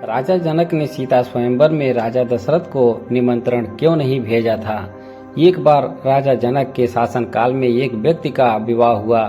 राजा जनक ने सीता स्वयंवर में राजा दशरथ को निमंत्रण क्यों नहीं भेजा था। एक बार राजा जनक के शासन काल में एक व्यक्ति का विवाह हुआ।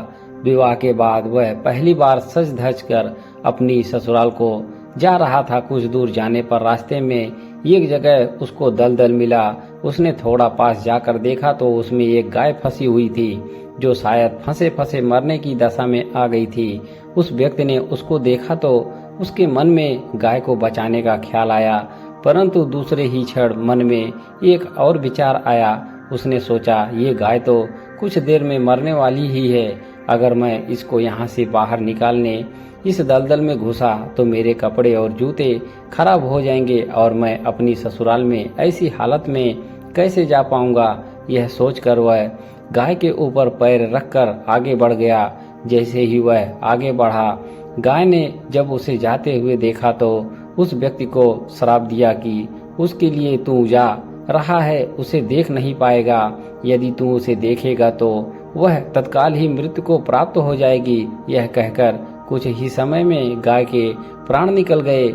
विवाह के बाद वह पहली बार सज धज कर अपनी ससुराल को जा रहा था। कुछ दूर जाने पर रास्ते में एक जगह उसको दलदल मिला। उसने थोड़ा पास जाकर देखा तो उसमें एक गाय फंसी हुई थी जो शायद फंसे फंसे मरने की दशा में आ गई थी। उस व्यक्ति ने उसको देखा तो उसके मन में गाय को बचाने का ख्याल आया, परंतु दूसरे ही क्षण मन में एक और विचार आया। उसने सोचा, ये गाय तो कुछ देर में मरने वाली ही है। अगर मैं इसको यहाँ से बाहर निकालने इस दलदल में घुसा तो मेरे कपड़े और जूते खराब हो जाएंगे और मैं अपनी ससुराल में ऐसी हालत में कैसे जा पाऊंगा। यह सोचकर वह गाय के ऊपर पैर रखकर आगे बढ़ गया। जैसे ही वह आगे बढ़ा, गाय ने जब उसे जाते हुए देखा तो उस व्यक्ति को श्राप दिया कि उसके लिए तू जा रहा है उसे देख नहीं पाएगा। यदि तू उसे देखेगा तो वह तत्काल ही मृत्यु को प्राप्त हो जाएगी। यह कहकर कुछ ही समय में गाय के प्राण निकल गए।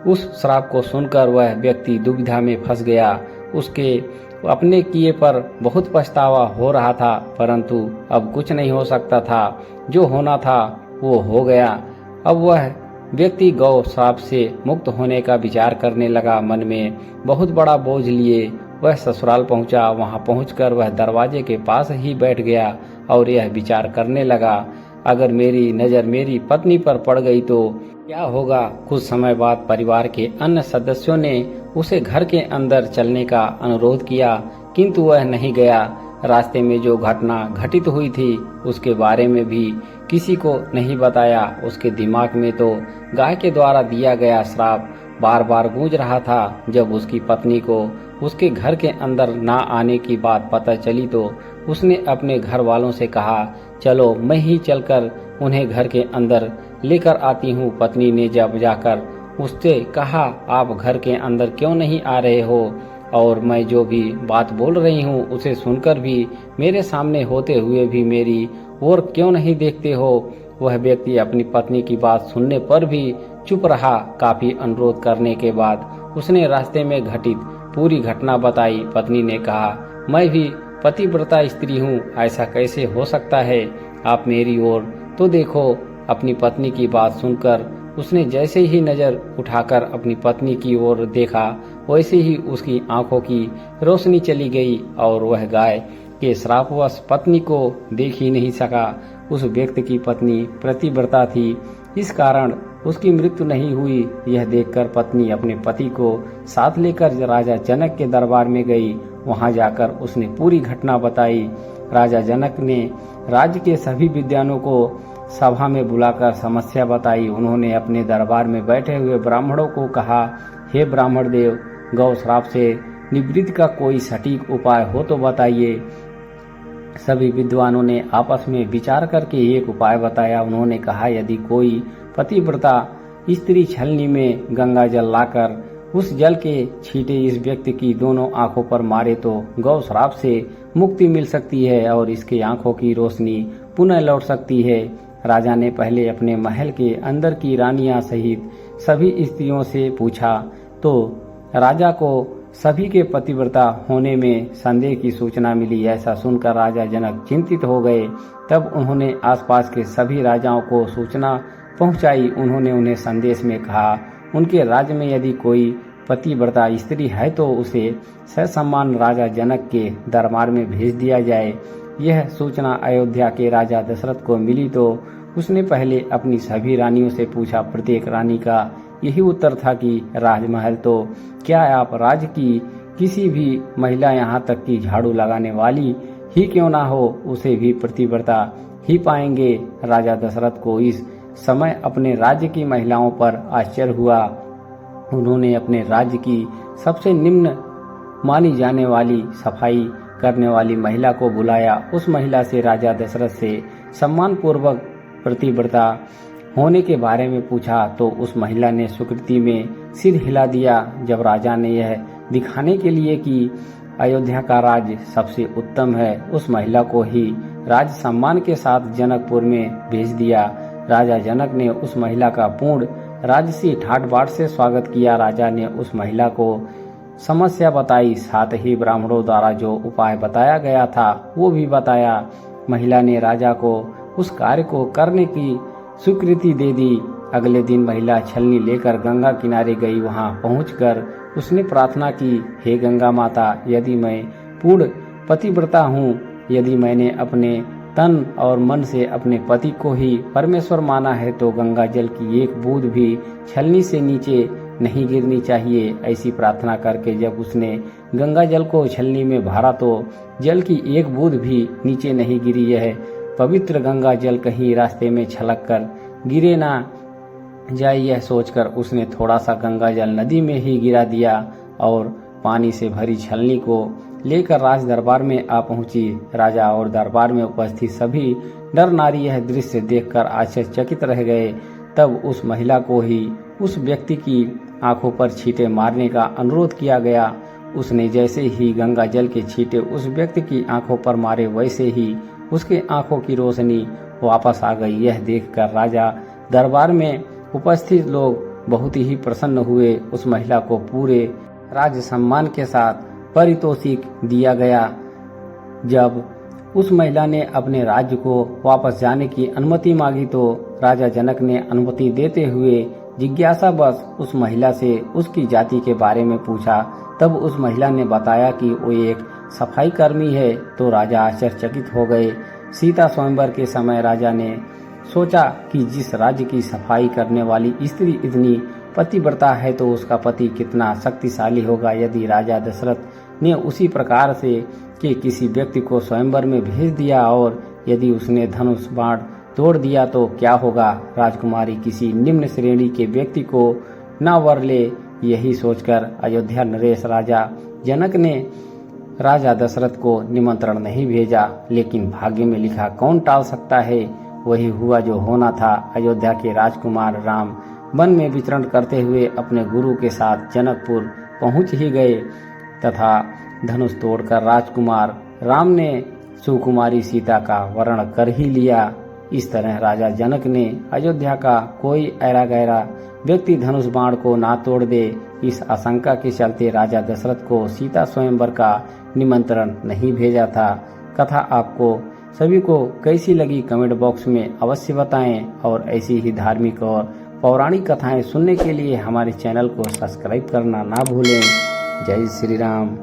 उस श्राप को सुनकर वह व्यक्ति दुविधा में फंस गया। उसके अपने किए पर बहुत पछतावा हो रहा था, परंतु अब कुछ नहीं हो सकता था। जो होना था वो हो गया। अब वह व्यक्ति गौ श्राप से मुक्त होने का विचार करने लगा। मन में बहुत बड़ा बोझ लिए वह ससुराल पहुंचा। वहां पहुंचकर वह दरवाजे के पास ही बैठ गया और यह विचार करने लगा, अगर मेरी नजर मेरी पत्नी पर पड़ गई तो क्या होगा। कुछ समय बाद परिवार के अन्य सदस्यों ने उसे घर के अंदर चलने का अनुरोध किया, किंतु वह नहीं गया। रास्ते में जो घटना घटित हुई थी उसके बारे में भी किसी को नहीं बताया। उसके दिमाग में तो गाय के द्वारा दिया गया श्राप बार बार गूंज रहा था। जब उसकी पत्नी को उसके घर के अंदर ना आने की बात पता चली तो उसने अपने घर वालों से कहा, चलो मैं ही चलकर उन्हें घर के अंदर लेकर आती हूँ। पत्नी ने जब जाकर उससे कहा, आप घर के अंदर क्यों नहीं आ रहे हो और मैं जो भी बात बोल रही हूँ उसे सुनकर भी मेरे सामने होते हुए भी मेरी ओर क्यों नहीं देखते हो। वह व्यक्ति अपनी पत्नी की बात सुनने पर भी चुप रहा। काफी अनुरोध करने के बाद उसने रास्ते में घटित पूरी घटना बताई। पत्नी ने कहा, मैं भी पतिव्रता स्त्री हूँ, ऐसा कैसे हो सकता है। आप मेरी ओर तो देखो। अपनी पत्नी की बात सुनकर उसने जैसे ही नजर उठाकर अपनी पत्नी की ओर देखा, वैसे ही उसकी आंखों की रोशनी चली गई और वह गाय के श्रापवश पत्नी को देख ही नहीं सका। उस व्यक्ति की पत्नी प्रतिव्रता थी, इस कारण उसकी मृत्यु नहीं हुई। यह देखकर पत्नी अपने पति को साथ लेकर राजा जनक के दरबार में गई। वहां जाकर उसने पूरी घटना बताई। राजा जनक ने राज्य के सभी विद्वानों को सभा में बुलाकर समस्या बताई। उन्होंने अपने दरबार में बैठे हुए ब्राह्मणों को कहा, हे ब्राह्मण देव, गौ श्राप से निवृत्ति का कोई सटीक उपाय हो तो बताइए। सभी विद्वानों ने आपस में विचार करके एक उपाय बताया। उन्होंने कहा, यदि कोई पतिव्रता स्त्री छलनी में गंगा जल लाकर उस जल के छींटे इस व्यक्ति की दोनों आंखों पर मारे तो गौ श्राप से मुक्ति मिल सकती है और इसके आंखों की रोशनी पुनः लौट सकती है। राजा ने पहले अपने महल के अंदर की रानियां सहित सभी स्त्रियों से पूछा तो राजा को सभी के पतिव्रता होने में संदेह की सूचना मिली। ऐसा सुनकर राजा जनक चिंतित हो गए। तब उन्होंने आसपास के सभी राजाओं को सूचना पहुंचाई। उन्होंने उन्हें संदेश में कहा, उनके राज्य में यदि कोई पतिव्रता स्त्री है तो उसे ससम्मान राजा जनक के दरबार में भेज दिया जाए। यह सूचना अयोध्या के राजा दशरथ को मिली तो उसने पहले अपनी सभी रानियों से पूछा। प्रत्येक रानी का यही उत्तर था कि राजमहल तो क्या आप राज्य की किसी भी महिला यहाँ तक कि झाड़ू लगाने वाली ही क्यों ना हो उसे भी पतिव्रता ही पाएंगे। राजा दशरथ को इस समय अपने राज्य की महिलाओं पर आश्चर्य हुआ। उन्होंने अपने राज्य की सबसे निम्न मानी जाने वाली सफाई करने वाली महिला को बुलाया। उस महिला से राजा दशरथ से सम्मान पूर्वक पतिव्रता होने के बारे में पूछा तो उस महिला ने स्वीकृति में सिर हिला दिया। जब राजा ने यह दिखाने के लिए कि अयोध्या का राज्य सबसे उत्तम है, उस महिला को ही राज सम्मान के साथ जनकपुर में भेज दिया। राजा जनक ने उस महिला का पूर्ण राजसी ठाट बाट से स्वागत किया। राजा ने उस महिला को समस्या बताई, साथ ही ब्राह्मणों द्वारा जो उपाय बताया गया था वो भी बताया। महिला ने राजा को उस कार्य को करने की स्वीकृति दे दी। अगले दिन महिला छलनी लेकर गंगा किनारे गई। वहां पहुंचकर उसने प्रार्थना की, हे गंगा माता, यदि मैं पूर्ण पतिव्रता हूँ, यदि मैंने अपने तन और मन से अपने पति को ही परमेश्वर माना है, तो गंगा जल की एक बूंद भी छलनी से नीचे नहीं गिरनी चाहिए। ऐसी प्रार्थना करके जब उसने गंगा जल को छलनी में भरा तो जल की एक बूंद भी नीचे नहीं गिरी। यह पवित्र गंगा जल कहीं रास्ते में छलक कर गिरे ना जाए, यह सोचकर उसने थोड़ा सा गंगा जल नदी में ही गिरा दिया और पानी से भरी छलनी को लेकर राज दरबार में आ पहुंची। राजा और दरबार में उपस्थित सभी नर नारी यह दृश्य देखकर आश्चर्यचकित रह गए। तब उस महिला को ही उस व्यक्ति की आंखों पर छींटे मारने का अनुरोध किया गया। उसने जैसे ही गंगा जल के छींटे उस व्यक्ति की आंखों पर मारे, वैसे ही उसके आंखों की रोशनी वापस आ गई। यह देखकर राजा दरबार में उपस्थित लोग बहुत ही प्रसन्न हुए। उस महिला को पूरे राज सम्मान के साथ पारितोषिक दिया गया। जब उस महिला ने अपने राज्य को वापस जाने की अनुमति मांगी तो राजा जनक ने अनुमति देते हुए जिज्ञासावश उस महिला से उसकी जाति के बारे में पूछा। तब उस महिला ने बताया कि वो एक सफाई कर्मी है। तो राजा आश्चर्यचकित हो गए। सीता स्वयंवर के समय राजा ने सोचा कि जिस राज्य की सफाई करने वाली स्त्री इतनी पतिव्रता है तो उसका पति कितना शक्तिशाली होगा। यदि राजा दशरथ ने उसी प्रकार से कि किसी व्यक्ति को स्वयंवर में भेज दिया और यदि उसने धनुष बाण तोड़ दिया तो क्या होगा। राजकुमारी किसी निम्न श्रेणी के व्यक्ति को न वर ले। यही सोचकर अयोध्या नरेश राजा जनक ने राजा दशरथ को निमंत्रण नहीं भेजा। लेकिन भाग्य में लिखा कौन टाल सकता है। वही हुआ जो होना था। अयोध्या के राजकुमार राम वन में विचरण करते हुए अपने गुरु के साथ जनकपुर पहुंच ही गए तथा धनुष तोड़कर राजकुमार राम ने सुकुमारी सीता का वर्ण कर ही लिया। इस तरह राजा जनक ने अयोध्या का कोई ऐरा गैरा व्यक्ति धनुष बाण को ना तोड़ दे, इस आशंका के चलते राजा दशरथ को सीता स्वयंवर का निमंत्रण नहीं भेजा था। कथा आपको सभी को कैसी लगी कमेंट बॉक्स में अवश्य बताएं और ऐसी ही धार्मिक और पौराणिक कथाएं सुनने के लिए हमारे चैनल को सब्सक्राइब करना ना भूलें। जय श्री राम।